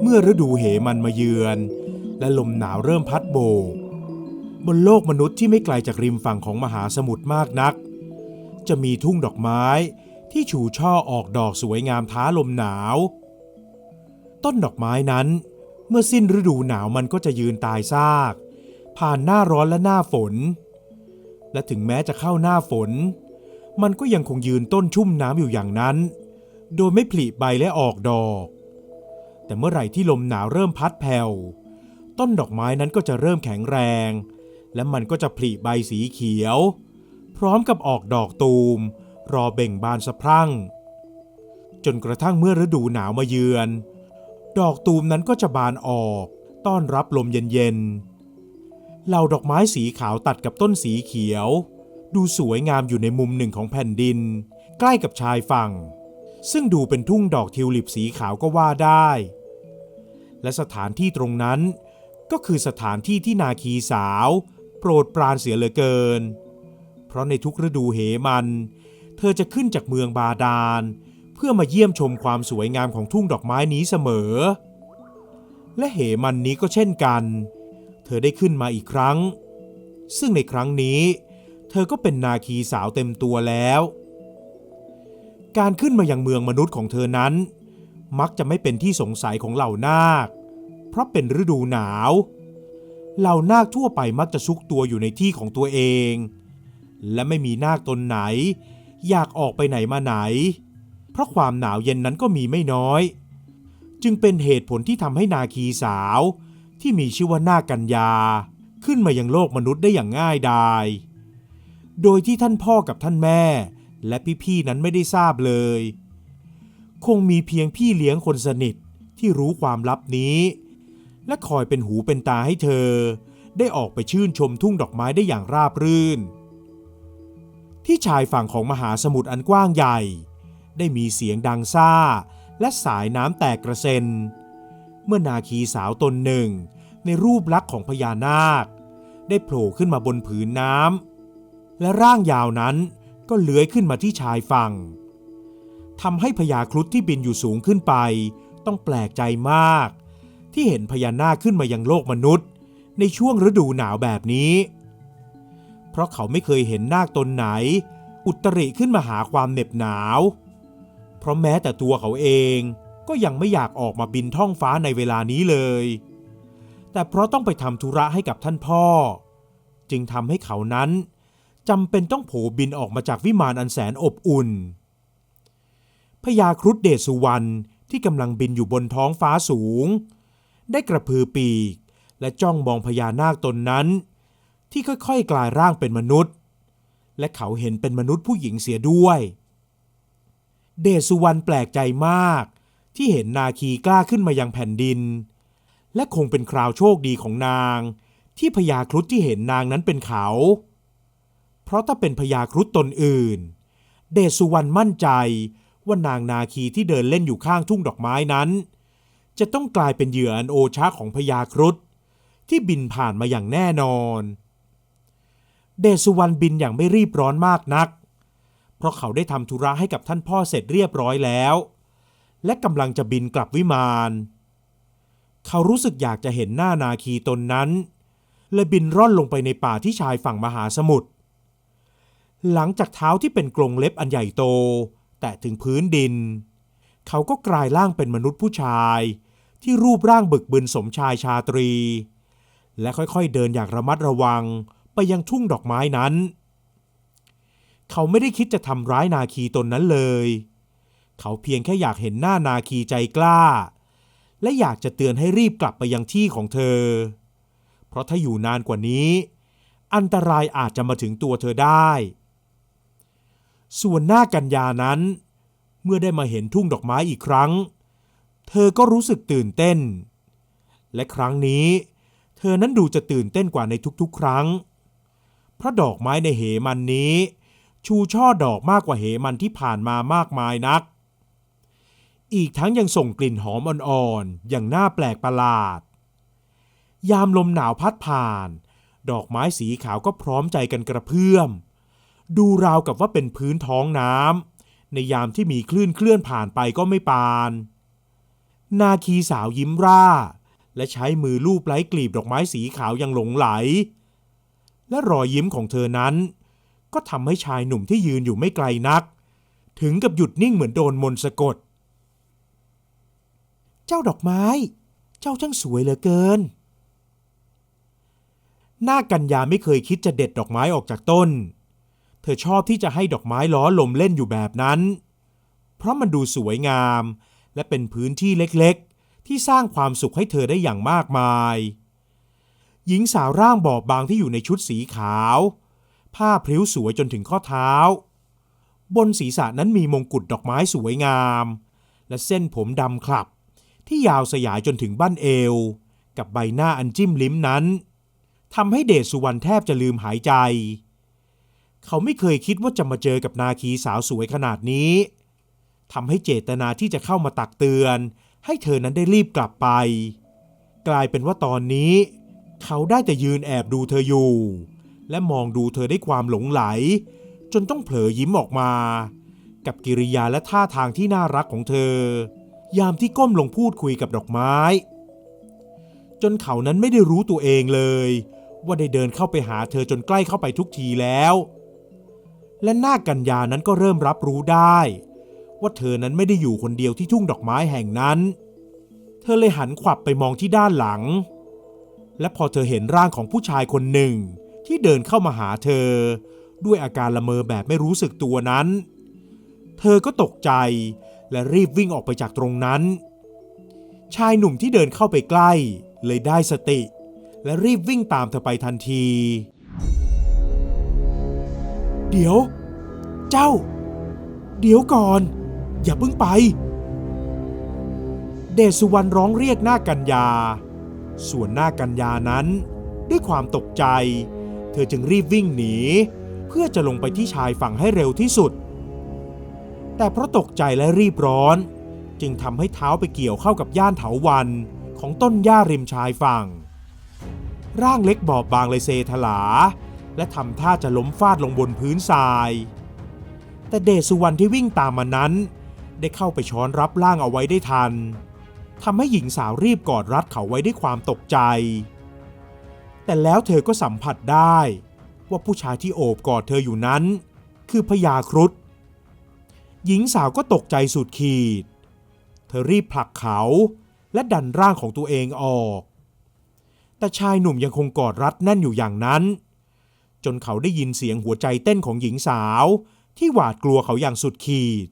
เมื่อฤดูเหมันมาเยือนและลมหนาวเริ่มพัดโบกบนโลกมนุษย์ที่ไม่ไกลจากริมฝั่งของมหาสมุทรมากนักจะมีทุ่งดอกไม้ที่ชูช่อออกดอกสวยงามท้าลมหนาวต้นดอกไม้นั้นเมื่อสิ้นฤดูหนาวมันก็จะยืนตายซากผ่านหน้าร้อนและหน้าฝนและถึงแม้จะเข้าหน้าฝนมันก็ยังคงยืนต้นชุ่มน้ำอยู่อย่างนั้นโดยไม่ผลิใบและออกดอกแต่เมื่อไหร่ที่ลมหนาวเริ่มพัดแผ่วต้นดอกไม้นั้นก็จะเริ่มแข็งแรงและมันก็จะผลิใบสีเขียวพร้อมกับออกดอกตูมรอเบ่งบานสะพรั่งจนกระทั่งเมื่อฤดูหนาวมาเยือนดอกตูมนั้นก็จะบานออกต้อนรับลมเย็นๆเหล่าดอกไม้สีขาวตัดกับต้นสีเขียวดูสวยงามอยู่ในมุมหนึ่งของแผ่นดินใกล้กับชายฝั่งซึ่งดูเป็นทุ่งดอกทิวลิปสีขาวก็ว่าได้และสถานที่ตรงนั้นก็คือสถานที่ที่นาคีสาวโปรดปรานเสียเหลือเกินเพราะในทุกฤดูเหมันเธอจะขึ้นจากเมืองบาดาลเพื่อมาเยี่ยมชมความสวยงามของทุ่งดอกไม้นี้เสมอและเหมันนี้ก็เช่นกันเธอได้ขึ้นมาอีกครั้งซึ่งในครั้งนี้เธอก็เป็นนาคีสาวเต็มตัวแล้วการขึ้นมายังเมืองมนุษย์ของเธอนั้นมักจะไม่เป็นที่สงสัยของเหล่านาคเพราะเป็นฤดูหนาวเหล่านาคทั่วไปมักจะซุกตัวอยู่ในที่ของตัวเองและไม่มีนาคตนไหนอยากออกไปไหนมาไหนเพราะความหนาวเย็นนั้นก็มีไม่น้อยจึงเป็นเหตุผลที่ทำให้นาคีสาวที่มีชื่อว่านาคกัญญาขึ้นมายังโลกมนุษย์ได้อย่างง่ายดายโดยที่ท่านพ่อกับท่านแม่และพี่ๆนั้นไม่ได้ทราบเลยคงมีเพียงพี่เลี้ยงคนสนิทที่รู้ความลับนี้และคอยเป็นหูเป็นตาให้เธอได้ออกไปชื่นชมทุ่งดอกไม้ได้อย่างราบรื่นที่ชายฝั่งของมหาสมุทรอันกว้างใหญ่ได้มีเสียงดังซ่าและสายน้ำแตกกระเซ็นเมื่อนาคีสาวตนหนึ่งในรูปลักษณ์ของพญานาคได้โผล่ขึ้นมาบนผืนน้ำและร่างยาวนั้นก็เลื้อยขึ้นมาที่ชายฝั่งทำให้พญาครุฑที่บินอยู่สูงขึ้นไปต้องแปลกใจมากที่เห็นพญานาคขึ้นมายังโลกมนุษย์ในช่วงฤดูหนาวแบบนี้เพราะเขาไม่เคยเห็นนาคตนไหนอุตริขึ้นมาหาความเหน็บหนาวเพราะแม้แต่ตัวเขาเองก็ยังไม่อยากออกมาบินท่องฟ้าในเวลานี้เลยแต่เพราะต้องไปทำธุระให้กับท่านพ่อจึงทำให้เขานั้นจำเป็นต้องโผบินออกมาจากวิมานอันแสนอบอุ่นพญาครุฑเดชสุวรรณที่กำลังบินอยู่บนท้องฟ้าสูงได้กระพือปีกและจ้องมองพญานาคตนนั้นที่ค่อยๆกลายร่างเป็นมนุษย์และเขาเห็นเป็นมนุษย์ผู้หญิงเสียด้วยเดชสุวรรณแปลกใจมากที่เห็นนาคีกล้าขึ้นมายังแผ่นดินและคงเป็นคราวโชคดีของนางที่พญาครุฑที่เห็นนางนั้นเป็นเขาเพราะถ้าเป็นพญาครุฑตนอื่นเดชสุวรรณมั่นใจว่านางนาคีที่เดินเล่นอยู่ข้างทุ่งดอกไม้นั้นจะต้องกลายเป็นเหยื่ออันโอชะของพญาครุฑที่บินผ่านมาอย่างแน่นอนเดชสุวรรณบินอย่างไม่รีบร้อนมากนักเพราะเขาได้ทำธุระให้กับท่านพ่อเสร็จเรียบร้อยแล้วและกำลังจะบินกลับวิมานเขารู้สึกอยากจะเห็นหน้านาคีตนนั้นเลยบินร่อนลงไปในป่าที่ชายฝั่งมหาสมุทรหลังจากเท้าที่เป็นกรงเล็บอันใหญ่โตแตะถึงพื้นดินเขาก็กลายร่างเป็นมนุษย์ผู้ชายที่รูปร่างบึกบึนสมชายชาตรีและค่อยๆเดินอย่างระมัดระวังไปยังทุ่งดอกไม้นั้นเขาไม่ได้คิดจะทำร้ายนาคีตนนั้นเลยเขาเพียงแค่อยากเห็นหน้านาคีใจกล้าและอยากจะเตือนให้รีบกลับไปยังที่ของเธอเพราะถ้าอยู่นานกว่านี้อันตรายอาจจะมาถึงตัวเธอได้ส่วนนาคกัญญานั้นเมื่อได้มาเห็นทุ่งดอกไม้อีกครั้งเธอก็รู้สึกตื่นเต้นและครั้งนี้เธอนั้นดูจะตื่นเต้นกว่าในทุกๆครั้งเพราะดอกไม้ในเหมันนี้ชูช่อดอกมากกว่าเหมันที่ผ่านมามากมายนักอีกทั้งยังส่งกลิ่นหอมอ่อนๆอย่างน่าแปลกประหลาดยามลมหนาวพัดผ่านดอกไม้สีขาวก็พร้อมใจกันกระเพื่อม ดูราวกับว่าเป็นพื้นท้องน้ำในยามที่มีคลื่นเคลื่อนผ่านไปก็ไม่ปานนาคีสาวยิ้มร่าและใช้มือลูบไล้กลีบดอกไม้สีขาวอย่างหลงไหลและรอยยิ้มของเธอนั้นก็ทำให้ชายหนุ่มที่ยืนอยู่ไม่ไกลนักถึงกับหยุดนิ่งเหมือนโดนมนต์สะกดเจ้าดอกไม้เจ้าช่างสวยเหลือเกินนาคกัญญาไม่เคยคิดจะเด็ดดอกไม้ออกจากต้นเธอชอบที่จะให้ดอกไม้ล้อลมเล่นอยู่แบบนั้นเพราะมันดูสวยงามและเป็นพื้นที่เล็กๆที่สร้างความสุขให้เธอได้อย่างมากมายหญิงสาวร่างบอบบางที่อยู่ในชุดสีขาวผ้าพริ้วสวยจนถึงข้อเท้าบนศีรษะนั้นมีมงกุฎดอกไม้สวยงามและเส้นผมดำคลับที่ยาวสยายจนถึงบั้นเอวกับใบหน้าอันจิ้มลิ้มนั้นทำให้เดชสุวรรณแทบจะลืมหายใจเขาไม่เคยคิดว่าจะมาเจอกับนาคีสาวสวยขนาดนี้ทำให้เจตนาที่จะเข้ามาตักเตือนให้เธอนั้นได้รีบกลับไปกลายเป็นว่าตอนนี้เขาได้แต่ยืนแอบดูเธออยู่และมองดูเธอด้วยความหลงไหลจนต้องเผลอยิ้มออกมากับกิริยาและท่าทางที่น่ารักของเธอยามที่ก้มลงพูดคุยกับดอกไม้จนเขานั้นไม่ได้รู้ตัวเองเลยว่าได้เดินเข้าไปหาเธอจนใกล้เข้าไปทุกทีแล้วและนาคกัญญานั้นก็เริ่มรับรู้ได้ว่าเธอนั้นไม่ได้อยู่คนเดียวที่ทุ่งดอกไม้แห่งนั้นเธอเลยหันขวับไปมองที่ด้านหลังและพอเธอเห็นร่างของผู้ชายคนหนึ่งที่เดินเข้ามาหาเธอด้วยอาการละเมอแบบไม่รู้สึกตัวนั้นเธอก็ตกใจและรีบวิ่งออกไปจากตรงนั้นชายหนุ่มที่เดินเข้าไปใกล้เลยได้สติและรีบวิ่งตามเธอไปทันทีเดี๋ยวเจ้าเดี๋ยวก่อนอย่าเพิ่งไปเดชสุวรรณร้องเรียกนาคกัญญาส่วนนาคกัญญานั้นด้วยความตกใจเธอจึงรีบวิ่งหนีเพื่อจะลงไปที่ชายฝั่งให้เร็วที่สุดแต่เพราะตกใจและรีบร้อนจึงทำให้เท้าไปเกี่ยวเข้ากับย่านเถาวัลย์ของต้นหญ้าริมชายฝั่งร่างเล็กบอบบางเลยเซถลาและทำท่าจะล้มฟาดลงบนพื้นทรายแต่เดชสุวรรณที่วิ่งตามมานั้นได้เข้าไปช้อนรับร่างเอาไว้ได้ทันทำให้หญิงสาวรีบกอดรัดเขาไว้ด้วยความตกใจแต่แล้วเธอก็สัมผัสได้ว่าผู้ชายที่โอบกอดเธออยู่นั้นคือพญาครุฑหญิงสาวก็ตกใจสุดขีดเธอรีบผลักเขาและดันร่างของตัวเองออกแต่ชายหนุ่มยังคงกอดรัดแน่นอยู่อย่างนั้นจนเขาได้ยินเสียงหัวใจเต้นของหญิงสาวที่หวาดกลัวเขาอย่างสุดขีด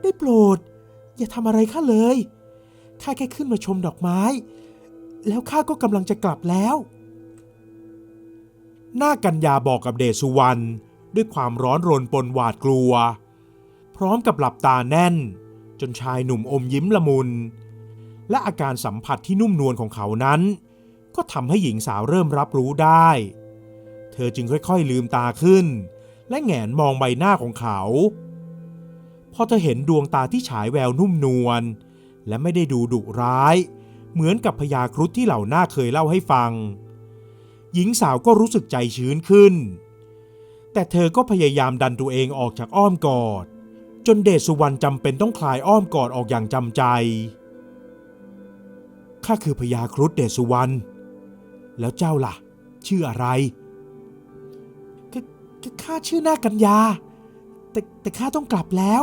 ได้โปรดอย่าทำอะไรข้าเลยข้าแค่ขึ้นมาชมดอกไม้แล้วข้าก็กำลังจะกลับแล้วนาคกัญญาบอกกับเดชสุวรรณด้วยความร้อนรนปนหวาดกลัวพร้อมกับหลับตาแน่นจนชายหนุ่มอมยิ้มละมุนและอาการสัมผัสที่นุ่มนวลของเขานั้นก็ทำให้หญิงสาวเริ่มรับรู้ได้เธอจึงค่อยๆลืมตาขึ้นและแหงนมองใบหน้าของเขาพอเธอเห็นดวงตาที่ฉายแววนุ่มนวลและไม่ได้ดูดุร้ายเหมือนกับพญาครุฑที่เหล่านาคเคยเล่าให้ฟังหญิงสาวก็รู้สึกใจชื้นขึ้นแต่เธอก็พยายามดันตัวเองออกจากอ้อมกอดจนเดชสุวรรณจำเป็นต้องคลายอ้อมกอดออกอย่างจำใจข้าคือพญาครุฑเดชสุวรรณแล้วเจ้าล่ะชื่ออะไรข้าชื่อนาคกัญญาแต่ข้าต้องกลับแล้ว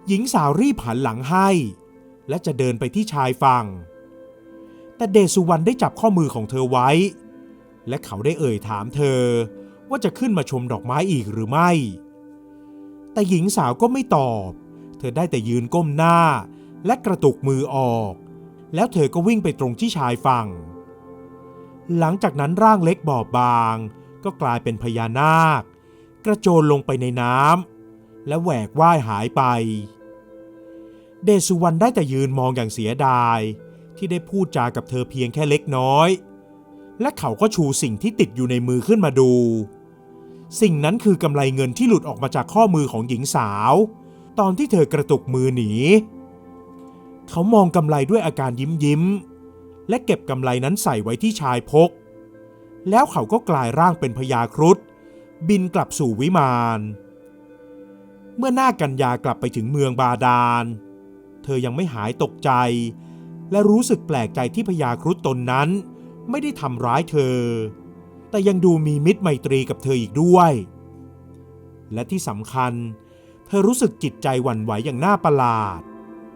หญิงสาวรีบหันหลังให้และจะเดินไปที่ชายฝั่งแต่เดชสุวรรณได้จับข้อมือของเธอไว้และเขาได้เอ่ยถามเธอว่าจะขึ้นมาชมดอกไม้อีกหรือไม่แต่หญิงสาวก็ไม่ตอบเธอได้แต่ยืนก้มหน้าและกระตุกมือออกแล้วเธอก็วิ่งไปตรงที่ชายฝั่งหลังจากนั้นร่างเล็กบอบบางก็กลายเป็นพญานาคกระโจนลงไปในน้ำและแหวกว่ายหายไปเดชสุวรรณได้แต่ยืนมองอย่างเสียดายที่ได้พูดจากับเธอเพียงแค่เล็กน้อยและเขาก็ชูสิ่งที่ติดอยู่ในมือขึ้นมาดูสิ่งนั้นคือกำไลเงินที่หลุดออกมาจากข้อมือของหญิงสาวตอนที่เธอกระตุกมือหนีเขามองกำไลด้วยอาการยิ้มและเก็บกำไลนั้นใส่ไว้ที่ชายพก แล้วเขาก็กลายร่างเป็นพญาครุฑบินกลับสู่วิมานเมื่อนาคกัญญากลับไปถึงเมืองบาดาลเธอยังไม่หายตกใจและรู้สึกแปลกใจที่พญาครุฑตนนั้นไม่ได้ทำร้ายเธอแต่ยังดูมีมิตรไมตรีกับเธออีกด้วยและที่สำคัญเธอรู้สึกจิตใจหวั่นไหวอย่างน่าประหลาด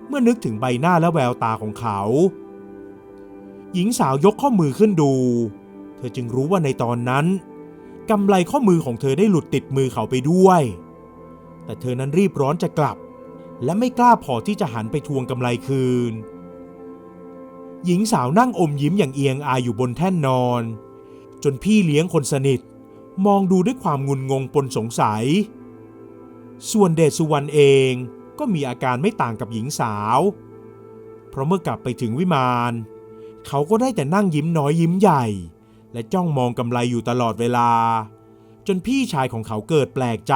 เมื่อนึกถึงใบหน้าและแววตาของเขาหญิงสาวยกข้อมือขึ้นดูเธอจึงรู้ว่าในตอนนั้นกำไลข้อมือของเธอได้หลุดติดมือเขาไปด้วยแต่เธอนั้นรีบร้อนจะกลับและไม่กล้าพอที่จะหันไปทวงกำไลคืนหญิงสาวนั่งอมยิ้มอย่างเอียงอายอยู่บนแท่นนอนจนพี่เลี้ยงคนสนิทมองดูด้วยความงุนงงปนสงสัยส่วนเดชสุวรรณเองก็มีอาการไม่ต่างกับหญิงสาวเพราะเมื่อกลับไปถึงวิมานเขาก็ได้แต่นั่งยิ้มน้อยยิ้มใหญ่และจ้องมองกำไลอยู่ตลอดเวลาจนพี่ชายของเขาเกิดแปลกใจ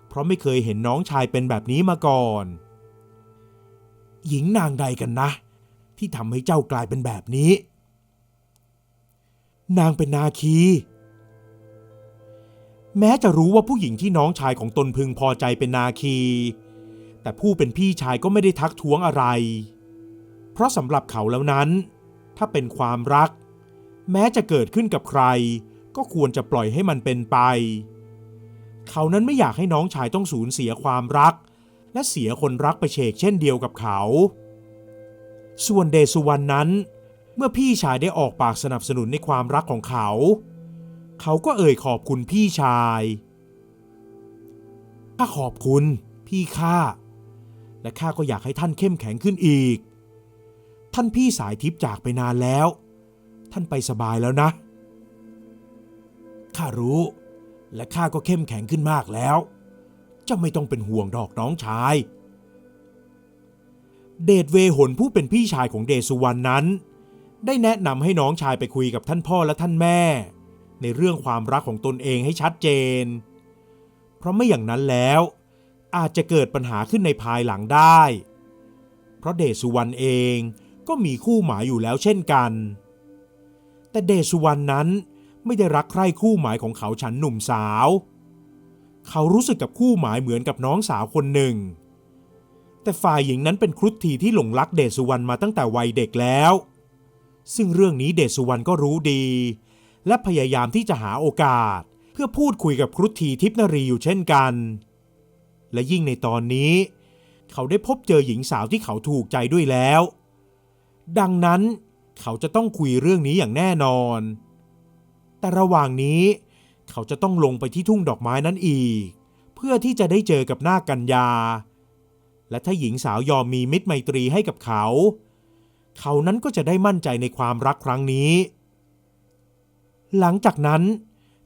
เพราะไม่เคยเห็นน้องชายเป็นแบบนี้มาก่อนหญิงนางใดกันนะที่ทำให้เจ้ากลายเป็นแบบนี้นางเป็นนาคีแม้จะรู้ว่าผู้หญิงที่น้องชายของตนพึงพอใจเป็นนาคีแต่ผู้เป็นพี่ชายก็ไม่ได้ทักท้วงอะไรเพราะสำหรับเขาแล้วนั้นถ้าเป็นความรักแม้จะเกิดขึ้นกับใครก็ควรจะปล่อยให้มันเป็นไปเขานั้นไม่อยากให้น้องชายต้องสูญเสียความรักและเสียคนรักไปเฉกเช่นเดียวกับเขาส่วนเดชสุวรรณนั้นเมื่อพี่ชายได้ออกปากสนับสนุนในความรักของเขาก็เอ่ยขอบคุณพี่ชายข้าขอบคุณพี่ข้าและข้าก็อยากให้ท่านเข้มแข็งขึ้นอีกท่านพี่สายทิพย์จากไปนานแล้วท่านไปสบายแล้วนะข้ารู้และข้าก็เข้มแข็งขึ้นมากแล้วเจ้าไม่ต้องเป็นห่วงดอกน้องชายเดชเวหลผู้เป็นพี่ชายของเดชสุวรรณนั้นได้แนะนำให้น้องชายไปคุยกับท่านพ่อและท่านแม่ในเรื่องความรักของตนเองให้ชัดเจนเพราะไม่อย่างนั้นแล้วอาจจะเกิดปัญหาขึ้นในภายหลังได้เพราะเดชสุวรรณเองก็มีคู่หมายอยู่แล้วเช่นกันแต่เดชสุวรรณนั้นไม่ได้รักใคร่คู่หมายของเขาฉันหนุ่มสาวเขารู้สึกกับคู่หมายเหมือนกับน้องสาวคนหนึ่งแต่ฝ่ายหญิงนั้นเป็นครุฑทีที่หลงรักเดชสุวรรณมาตั้งแต่วัยเด็กแล้วซึ่งเรื่องนี้เดชสุวรรณก็รู้ดีและพยายามที่จะหาโอกาสเพื่อพูดคุยกับครุฑทีทิพนรีอยู่เช่นกันและยิ่งในตอนนี้เขาได้พบเจอหญิงสาวที่เขาถูกใจด้วยแล้วดังนั้นเขาจะต้องคุยเรื่องนี้อย่างแน่นอนแต่ระหว่างนี้เขาจะต้องลงไปที่ทุ่งดอกไม้นั้นอีกเพื่อที่จะได้เจอกับนาคกัญญาและถ้าหญิงสาวยอมมีมิตรไมตรีให้กับเขานั้นก็จะได้มั่นใจในความรักครั้งนี้หลังจากนั้น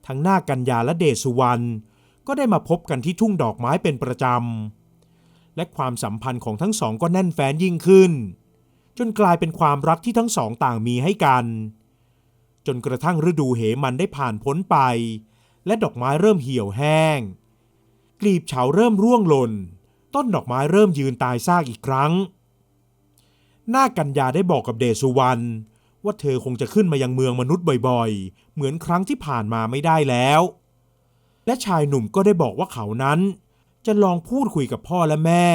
ทั้งนาคกัญญาและเดชสุวรรณก็ได้มาพบกันที่ทุ่งดอกไม้เป็นประจำและความสัมพันธ์ของทั้งสองก็แน่นแฟ้นยิ่งขึ้นจนกลายเป็นความรักที่ทั้งสองต่างมีให้กันจนกระทั่งฤดูเหมันได้ผ่านพ้นไปและดอกไม้เริ่มเหี่ยวแห้งกลีบเฉาเริ่มร่วงหล่นต้นดอกไม้เริ่มยืนตายซากอีกครั้งนาคกัญญาได้บอกกับเดชสุวรรณว่าเธอคงจะขึ้นมายังเมืองมนุษย์บ่อยๆเหมือนครั้งที่ผ่านมาไม่ได้แล้วและชายหนุ่มก็ได้บอกว่าเขานั้นจะลองพูดคุยกับพ่อและแม่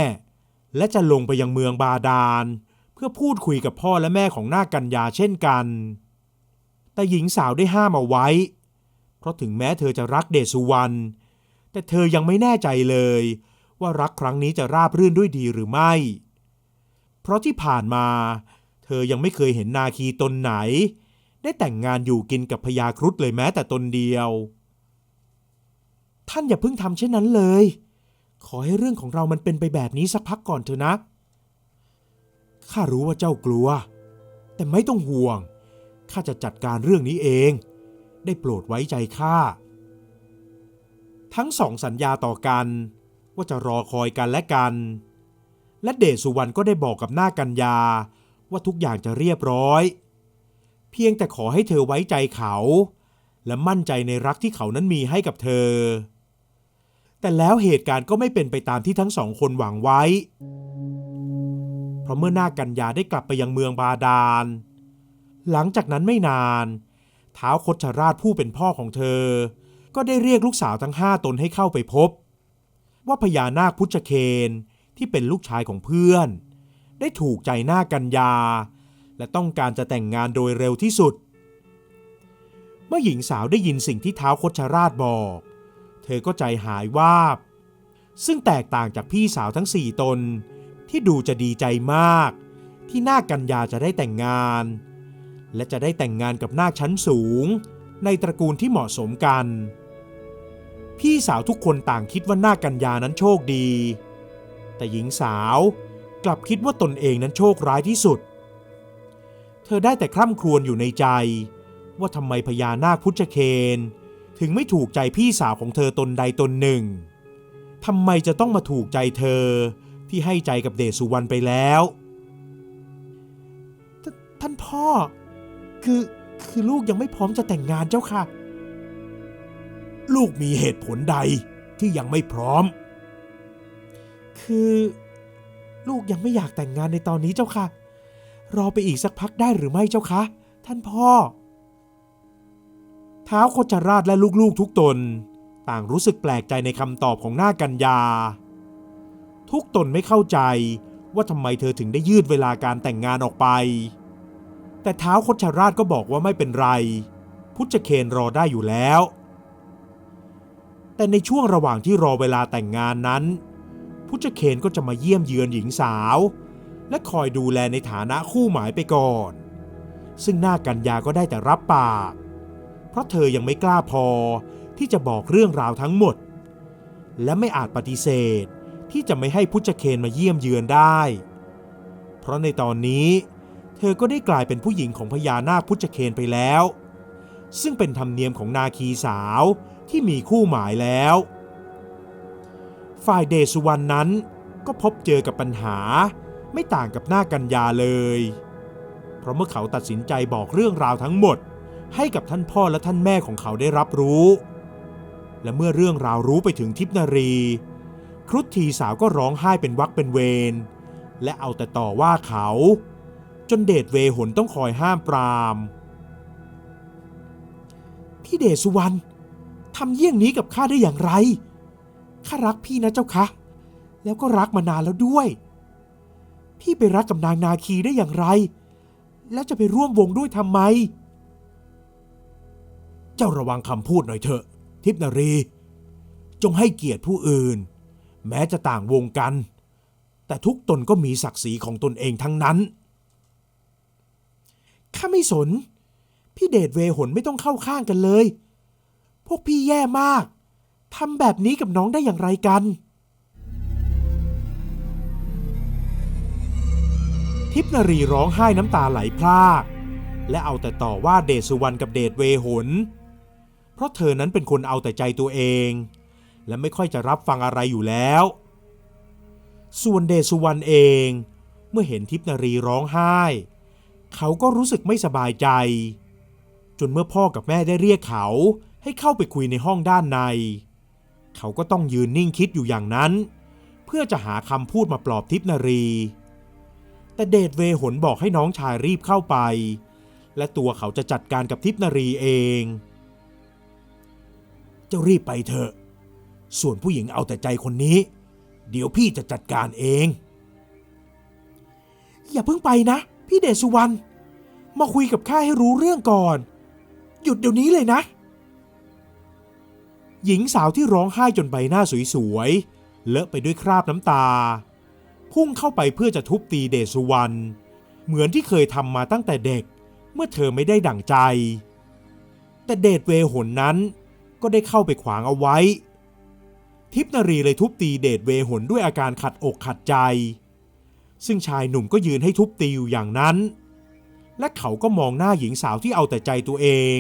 และจะลงไปยังเมืองบาดาลเพื่อพูดคุยกับพ่อและแม่ของนาคกัญญาเช่นกันแต่หญิงสาวได้ห้ามเอาไว้เพราะถึงแม้เธอจะรักเดชสุวรรณแต่เธอยังไม่แน่ใจเลยว่ารักครั้งนี้จะราบรื่นด้วยดีหรือไม่เพราะที่ผ่านมาเธอยังไม่เคยเห็นนาคีตนไหนได้แต่งงานอยู่กินกับพญาครุฑเลยแม้แต่ตนเดียวท่านอย่าเพิ่งทำเช่นนั้นเลยขอให้เรื่องของเรามันเป็นไปแบบนี้สักพักก่อนเถอะนะข้ารู้ว่าเจ้ากลัวแต่ไม่ต้องห่วงข้าจะจัดการเรื่องนี้เองได้โปรดไว้ใจข้าทั้งสองสัญญาต่อกันว่าจะรอคอยกันและกันและเดชสุวรรณก็ได้บอกกับนาคกัญญาว่าทุกอย่างจะเรียบร้อยเพียงแต่ขอให้เธอไว้ใจเขาและมั่นใจในรักที่เขานั้นมีให้กับเธอแต่แล้วเหตุการณ์ก็ไม่เป็นไปตามที่ทั้งสองคนหวังไว้เพราะเมื่อนาคกัญญาได้กลับไปยังเมืองบาดาลหลังจากนั้นไม่นาน ท้าวคชราชผู้เป็นพ่อของเธอก็ได้เรียกลูกสาวทั้ง5 ตนให้เข้าไปพบว่าพญานาคพุชเคนที่เป็นลูกชายของเพื่อนได้ถูกใจนาคกัญญาและต้องการจะแต่งงานโดยเร็วที่สุดเมื่อหญิงสาวได้ยินสิ่งที่ท้าวคชราชบอกเธอก็ใจหายวาบซึ่งแตกต่างจากพี่สาวทั้ง4 ตนที่ดูจะดีใจมากที่นาคกัญญาจะได้แต่งงานและจะได้แต่งงานกับนาคชั้นสูงในตระกูลที่เหมาะสมกันพี่สาวทุกคนต่างคิดว่านาคกัญญานั้นโชคดีแต่หญิงสาวกลับคิดว่าตนเองนั้นโชคร้ายที่สุดเธอได้แต่คร่ำครวญอยู่ในใจว่าทำไมพญานาคพุชเคนถึงไม่ถูกใจพี่สาวของเธอตนใดตนหนึ่งทำไมจะต้องมาถูกใจเธอที่ให้ใจกับเดชสุวรรณไปแล้วท่านพ่อคือลูกยังไม่พร้อมจะแต่งงานเจ้าค่ะลูกมีเหตุผลใดที่ยังไม่พร้อมคือลูกยังไม่อยากแต่งงานในตอนนี้เจ้าค่ะรอไปอีกสักพักได้หรือไม่เจ้าคะท่านพ่อท้าวคชราชและลูกๆทุกตนต่างรู้สึกแปลกใจในคำตอบของนาคกัญญาทุกตนไม่เข้าใจว่าทำไมเธอถึงได้ยืดเวลาการแต่งงานออกไปแต่ท้าวคชราชก็บอกว่าไม่เป็นไรพุชเคนรอได้อยู่แล้วแต่ในช่วงระหว่างที่รอเวลาแต่งงานนั้นพุชเคนก็จะมาเยี่ยมเยือนหญิงสาวและคอยดูแลในฐานะคู่หมายไปก่อนซึ่งนาคกัญญาก็ได้แต่รับปากเพราะเธอยังไม่กล้าพอที่จะบอกเรื่องราวทั้งหมดและไม่อาจปฏิเสธที่จะไม่ให้พุชเคนมาเยี่ยมเยือนได้เพราะในตอนนี้เธอก็ได้กลายเป็นผู้หญิงของพญานาคพุชเคนไปแล้วซึ่งเป็นธรรมเนียมของนาคีสาวที่มีคู่หมายแล้วฝ่ายเดชสุวรรณนั้นก็พบเจอกับปัญหาไม่ต่างกับนาคกัญญาเลยเพราะเมื่อเขาตัดสินใจบอกเรื่องราวทั้งหมดให้กับท่านพ่อและท่านแม่ของเขาได้รับรู้และเมื่อเรื่องราวรู้ไปถึงทิพนารีครุฑทีสาวก็ร้องไห้เป็นวรรคเป็นเวรและเอาแต่ต่อว่าเขาจนเดชเวหนต้องคอยห้ามปรามพี่เดชสุวรรณทำเยี่ยงนี้กับข้าได้อย่างไรข้ารักพี่นะเจ้าคะแล้วก็รักมานานแล้วด้วยพี่ไปรักกับนางนาคีได้อย่างไรแล้วจะไปร่วมวงด้วยทำไมเจ้าระวังคำพูดหน่อยเถอะทิพนารีจงให้เกียรติผู้อื่นแม้จะต่างวงกันแต่ทุกตนก็มีศักดิ์ศรีของตนเองทั้งนั้นข้าไม่สนพี่เดชเวหนไม่ต้องเข้าข้างกันเลยพวกพี่แย่มากทำแบบนี้กับน้องได้อย่างไรกันทิพนารีร้องไห้น้ำตาไหลพรากและเอาแต่ต่อว่าเดชสุวรรณกับเดชเวหนเพราะเธอนั้นเป็นคนเอาแต่ใจตัวเองและไม่ค่อยจะรับฟังอะไรอยู่แล้วส่วนเดชสุวรรณเองเมื่อเห็นทิพนารีร้องไห้เขาก็รู้สึกไม่สบายใจจนเมื่อพ่อกับแม่ได้เรียกเขาให้เข้าไปคุยในห้องด้านในเขาก็ต้องยืนนิ่งคิดอยู่อย่างนั้นเพื่อจะหาคำพูดมาปลอบทิพนารีแต่เดชเวหนบอกให้น้องชายรีบเข้าไปและตัวเขาจะจัดการกับทิพนารีเองเจ้ารีบไปเถอะส่วนผู้หญิงเอาแต่ใจคนนี้เดี๋ยวพี่จะจัดการเองอย่าเพิ่งไปนะพี่เดชสุวรรณมาคุยกับข้าให้รู้เรื่องก่อนหยุดเดี๋ยวนี้เลยนะหญิงสาวที่ร้องไห้จนใบหน้าสวยๆเลอะไปด้วยคราบน้ำตาพุ่งเข้าไปเพื่อจะทุบตีเดชสุวรรณเหมือนที่เคยทำมาตั้งแต่เด็กเมื่อเธอไม่ได้ดั่งใจแต่เดชเวหนนั้นก็ได้เข้าไปขวางเอาไว้ทิพนารีเลยทุบตีเดชเวหนด้วยอาการขัดอกขัดใจซึ่งชายหนุ่มก็ยืนให้ทุบตีอยู่อย่างนั้นและเขาก็มองหน้าหญิงสาวที่เอาแต่ใจตัวเอง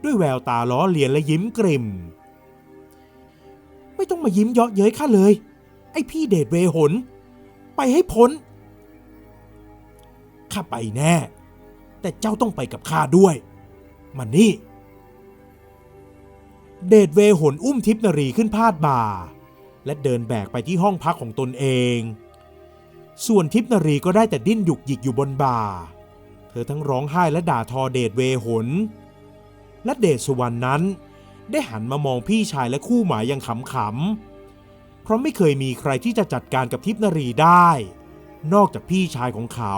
ด้วยแววตาล้อเลียนและยิ้มกริ่มไม่ต้องมายิ้มเยาะเย้ยข้าเลยไอ้พี่เดชเวหนไปให้พ้นข้าไปแน่แต่เจ้าต้องไปกับข้าด้วยมานี่เดชเวหนอุ้มทิพนารีขึ้นพาดบ่าและเดินแบกไปที่ห้องพักของตนเองส่วนทิพนารีก็ได้แต่ดิ้นหยุกหยิกอยู่บนบ่าเธอทั้งร้องไห้และด่าทอเดชเวหน และเดชสุวรรณนั้นได้หันมามองพี่ชายและคู่หมายอย่างขำๆเพราะไม่เคยมีใครที่จะจัดการกับทิพย์นรีได้นอกจากพี่ชายของเขา